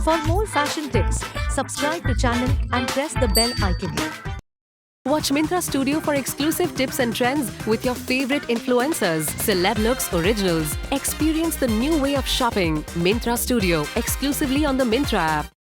For more fashion tips, subscribe to channel and press the bell icon. Watch Myntra Studio for exclusive tips and trends with your favorite influencers, celeb looks, originals. Experience the new way of shopping. Myntra Studio, exclusively on the Myntra app.